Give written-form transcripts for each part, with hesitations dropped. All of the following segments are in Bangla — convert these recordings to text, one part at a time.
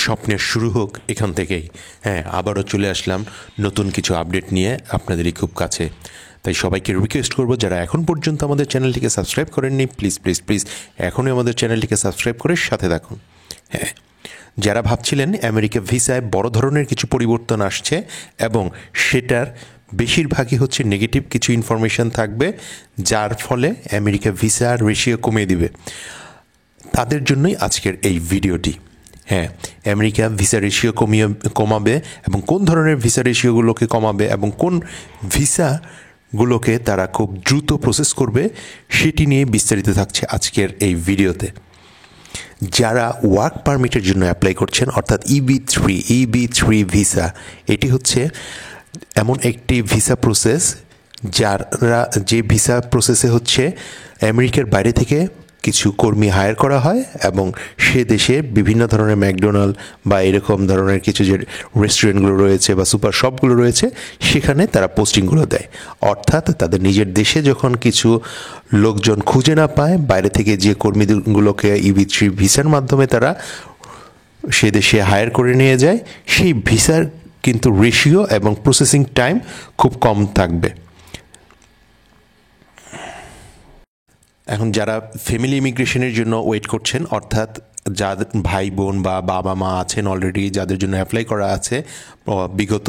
স্বপ্নের শুরু হোক এখান থেকেই। হ্যাঁ, আবারও চলে আসলাম নতুন কিছু আপডেট নিয়ে আপনাদেরই খুব কাছে। তাই সবাইকে রিকোয়েস্ট করব, যারা এখন পর্যন্ত আমাদের চ্যানেলটিকে সাবস্ক্রাইব করেননি, প্লিজ প্লিজ প্লিজ এখনই আমাদের চ্যানেলটিকে সাবস্ক্রাইব করে সাথে থাকুন। হ্যাঁ, যারা ভাবছিলেন আমেরিকা ভিসায় বড় ধরনের কিছু পরিবর্তন আসছে এবং সেটার বেশিরভাগই হচ্ছে নেগেটিভ কিছু ইনফরমেশান থাকবে, যার ফলে আমেরিকা ভিসার রেশিও কমিয়ে দিবে, তাদের জন্যই আজকের এই ভিডিওটি। হ্যাঁ, আমেরিকা ভিসা রেশিও কমাবে এবং কোন ধরনের ভিসা রেশিওগুলোকে কমাবে এবং কোন ভিসাগুলোকে তারা খুব দ্রুত প্রসেস করবে, সেটি নিয়ে বিস্তারিত থাকছে আজকের এই ভিডিওতে। যারা ওয়ার্ক পারমিটের জন্য অ্যাপ্লাই করছেন, অর্থাৎ EB3 ভিসা, এটি হচ্ছে এমন একটি ভিসা প্রসেস যে ভিসা প্রসেসে হচ্ছে আমেরিকার বাইরে থেকে কিছু কর্মী হায়ার করা হয় এবং সে দেশে বিভিন্ন ধরনের ম্যাকডোনাল্ড বা এরকম ধরনের কিছু যে রেস্টুরেন্টগুলো রয়েছে বা সুপার শপগুলো রয়েছে, সেখানে তারা পোস্টিংগুলো দেয়। অর্থাৎ তাদের নিজের দেশে যখন কিছু লোকজন খুঁজে না পায়, বাইরে থেকে যে কর্মীগুলোকে EB3 ভিসার মাধ্যমে তারা সে দেশে হায়ার করে নিয়ে যায়, সেই ভিসার কিন্তু রেশিও এবং প্রসেসিং টাইম খুব কম থাকবে। এখন যারা ফ্যামিলি ইমিগ্রেশনের জন্য ওয়েট করছেন, অর্থাৎ যাদের ভাই বোন বা বাবা মা আছেন অলরেডি, যাদের জন্য অ্যাপ্লাই করা আছে, বিগত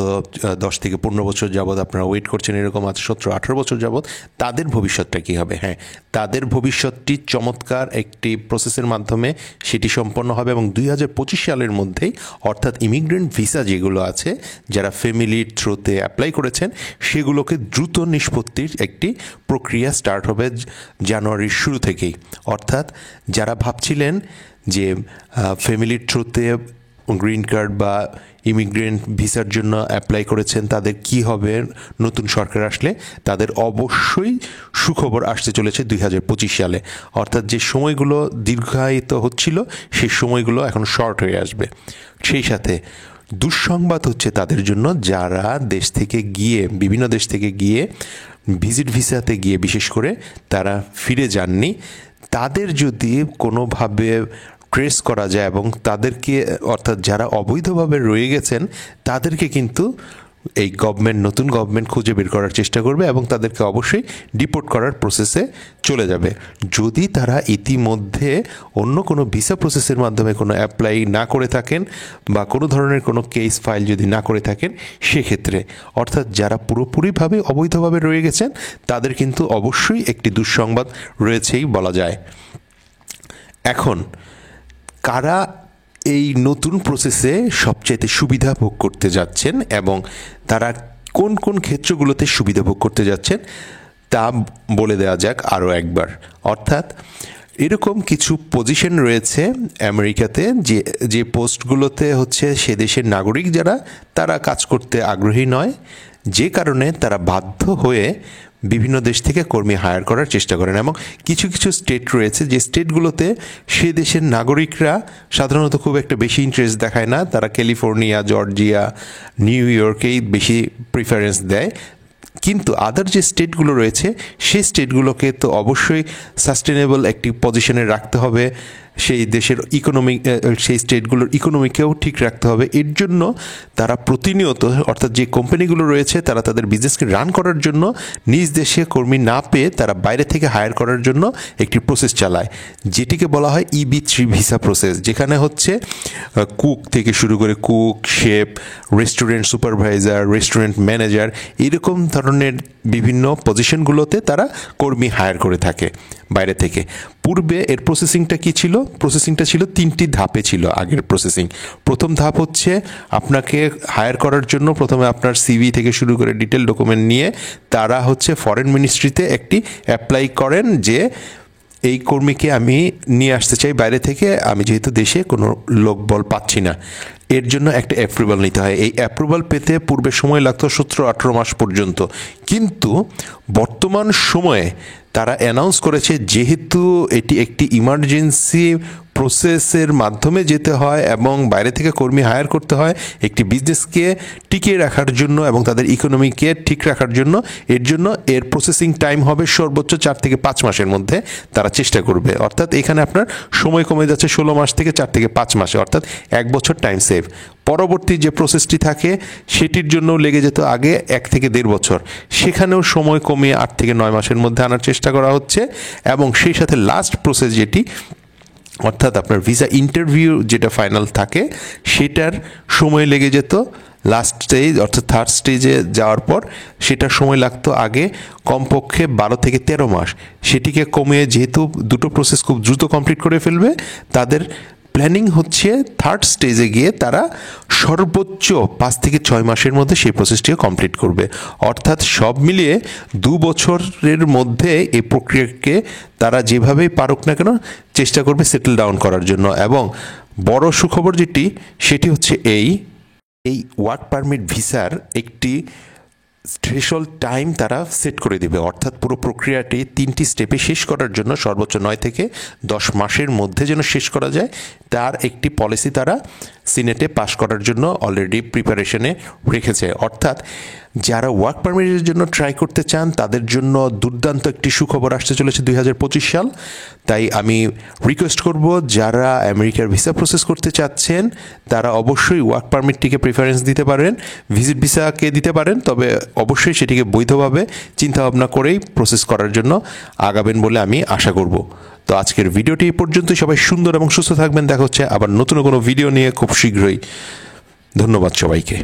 10 থেকে 15 বছর যাবৎ আপনারা ওয়েট করছেন, এরকম আছে 17-18 বছর যাবৎ, তাদের ভবিষ্যৎটা কী হবে? হ্যাঁ, তাদের ভবিষ্যৎটি চমৎকার একটি প্রসেসের মাধ্যমে সেটি সম্পন্ন হবে এবং 2025 সালের মধ্যেই, অর্থাৎ ইমিগ্রেন্ট ভিসা যেগুলো আছে, যারা ফ্যামিলির থ্রুতে অ্যাপ্লাই করেছেন, সেগুলোকে দ্রুত নিষ্পত্তির একটি প্রক্রিয়া স্টার্ট হবে জানুয়ারির শুরু থেকেই। অর্থাৎ যারা ভাবছিলেন যে ফ্যামিলির থ্রুতে গ্রিন কার্ড বা ইমিগ্রেন্ট ভিসার জন্য অ্যাপ্লাই করেছেন, তাদের কি হবে নতুন সরকার আসলে, তাদের অবশ্যই সুখবর আসতে চলেছে 2025 সালে। অর্থাৎ যে সময়গুলো দীর্ঘায়িত হচ্ছিল, সেই সময়গুলো এখন শর্ট হয়ে আসবে। সেই সাথে দুঃসংবাদ হচ্ছে তাদের জন্য, যারা দেশ থেকে গিয়ে, বিভিন্ন দেশ থেকে গিয়ে ভিজিট ভিসাতে গিয়ে বিশেষ করে তারা ফিরে যাননি, তাদের যদি কোনোভাবে ট্রেস করা যায় এবং তাদেরকে, অর্থাৎ যারা অবৈধভাবে রয়ে গেছেন, তাদেরকে কিন্তু এই নতুন গভর্নমেন্ট খুঁজে বের করার চেষ্টা করবে এবং তাদেরকে অবশ্যই ডিপোর্ট করার প্রসেসে চলে যাবে। যদি তারা ইতিমধ্যে অন্য কোনো ভিসা প্রসেসের মাধ্যমে কোনো অ্যাপ্লাই না করে থাকেন বা কোনো ধরনের কোনো কেস ফাইল যদি না করে থাকেন, সেক্ষেত্রে, অর্থাৎ যারা পুরোপুরিভাবে অবৈধভাবে রয়ে গেছেন, তাদের কিন্তু অবশ্যই একটি দুঃসংবাদ রয়েছেই বলা যায়। এখন কারা এই নতুন প্রসেসে সবচাইতে সুবিধা ভোগ করতে যাচ্ছেন এবং তারা কোন কোন ক্ষেত্রগুলোতে সুবিধা ভোগ করতে যাচ্ছেন, তা বলে দেওয়া যাক আরও একবার। অর্থাৎ এরকম কিছু পজিশন রয়েছে আমেরিকাতে, যে পোস্টগুলোতে হচ্ছে সে দেশের নাগরিক যারা, তারা কাজ করতে আগ্রহী নয়, যে কারণে তারা বাধ্য হয়ে বিভিন্ন দেশ থেকে কর্মী হায়ার করার চেষ্টা করেন। এবং কিছু কিছু স্টেট রয়েছে যে স্টেটগুলোতে সে দেশের নাগরিকরা সাধারণত খুব একটা বেশি ইন্টারেস্ট দেখায় না, তারা ক্যালিফোর্নিয়া, জর্জিয়া, নিউ ইয়র্কেই বেশি প্রিফারেন্স দেয়। কিন্তু আদার যে স্টেটগুলো রয়েছে, সেই স্টেটগুলোকে তো অবশ্যই সাস্টেনেবল একটি পজিশনে রাখতে হবে, সেই দেশের সেই স্টেটগুলোর ইকোনমিকেও ঠিক রাখতে হবে। এর জন্য তারা প্রতিনিয়ত, অর্থাৎ যে কোম্পানিগুলো রয়েছে, তারা তাদের বিজনেসকে রান করার জন্য নিজ দেশে কর্মী না পেয়ে তারা বাইরে থেকে হায়ার করার জন্য একটি প্রসেস চালায়, যেটিকে বলা হয় EB3 ভিসা প্রসেস, যেখানে হচ্ছে কুক থেকে শুরু করে cook, chef, restaurant supervisor, restaurant manager, এরকম ধরনের বিভিন্ন পজিশনগুলোতে তারা কর্মী হায়ার করে থাকে বাইরে থেকে। পূর্বে এর প্রসেসিংটা কী ছিল? প্রসেসিংটা ছিল 3টি ধাপে ছিল আগের প্রসেসিং। প্রথম ধাপ হচ্ছে আপনাকে হায়ার করার জন্য প্রথমে আপনার CV থেকে শুরু করে ডিটেল ডকুমেন্ট নিয়ে তারা হচ্ছে ফরেন মিনিস্ট্রিতে একটি অ্যাপ্লাই করেন যে এই কর্মীকে আমি নিয়ে আসতে চাই বাইরে থেকে, আমি যেহেতু দেশে কোনো লোকবল পাচ্ছি না। এর জন্য একটা অ্যাপ্রুভাল নিতে হয়। এই অ্যাপ্রুভাল পেতে পূর্বে সময় লাগতো 17-18 মাস পর্যন্ত, কিন্তু বর্তমান সময়ে তারা অ্যানাউন্স করেছে যেহেতু এটি একটি ইমার্জেন্সি প্রসেসের মাধ্যমে যেতে হয় এবং বাইরে থেকে কর্মী হায়ার করতে হয় একটি বিজনেসকে টিকিয়ে রাখার জন্য এবং তাদের ইকোনমিকে ঠিক রাখার জন্য, এর জন্য এর প্রসেসিং টাইম হবে সর্বোচ্চ 4 থেকে 5 মাসের মধ্যে তারা চেষ্টা করবে। অর্থাৎ এখানে আপনার সময় কমে যাচ্ছে 16 মাস থেকে 4 থেকে 5 মাসে, অর্থাৎ 1 বছর টাইম সেভ। পরবর্তী যে প্রসেসটি থাকে সেটির জন্য লেগে যেত আগে 1 থেকে 1.5 বছর, সেখানেও সময় কমিয়ে 8 থেকে 9 মাসের মধ্যে আনার চেষ্টা করা হচ্ছে। এবং সেই সাথে লাস্ট প্রসেস যেটি, অর্থাৎ আপনার ভিসা ইন্টারভিউ যেটা ফাইনাল থাকে, সেটার সময় লেগে যেত লাস্ট স্টেজ অর্থাৎ থার্ড স্টেজে যাওয়ার পর, সেটার সময় লাগতো আগে কমপক্ষে 12 থেকে 13 মাস। সেটিকে কমিয়ে যেহেতু দুটো প্রসেস খুব দ্রুত কমপ্লিট করে ফেলবে, তাদের প্ল্যানিং হচ্ছে থার্ড স্টেজে গিয়ে তারা সর্বোচ্চ 5 থেকে 6 মাসের মধ্যে সেই প্রসেসটিও কমপ্লিট করবে। অর্থাৎ সব মিলিয়ে 2 বছরের মধ্যে এই প্রক্রিয়াকে তারা যেভাবেই পারুক না কেন চেষ্টা করবে সেটেল ডাউন করার জন্য। এবং বড় সুখবর যেটি, সেটি হচ্ছে এই ওয়ার্ক পারমিট ভিসার একটি থ্রেশহোল্ড টাইম তারা সেট করে দেবে। অর্থাৎ পুরো প্রক্রিয়াটি 3টি স্টেপে শেষ করার জন্য সর্বোচ্চ 9 থেকে 10 মাসের মধ্যে যেন শেষ করা যায়, তার একটি পলিসি তারা সিনেটে পাস করার জন্য অলরেডি প্রিপারেশনে রেখেছে। অর্থাৎ যারা ওয়ার্ক পারমিটের জন্য ট্রাই করতে চান তাদের জন্য দুর্দান্ত একটি সুখবর আসতে চলেছে 2025 সাল। তাই আমি রিকোয়েস্ট করব, যারা আমেরিকার ভিসা প্রসেস করতে চাচ্ছেন তারা অবশ্যই ওয়ার্ক পারমিটটিকে প্রিফারেন্স দিতে পারেন, ভিজিট ভিসাকে দিতে পারেন, তবে অবশ্যই সেটিকে বৈধভাবে চিন্তাভাবনা করেই প্রসেস করার জন্য আগাবেন বলে আমি আশা করব। তো আজকের ভিডিওটি এই পর্যন্তই। সবাই সুন্দর এবং সুস্থ থাকবেন। দেখা হচ্ছে আবার নতুন কোনো ভিডিও নিয়ে খুব শীঘ্রই। ধন্যবাদ সবাইকে।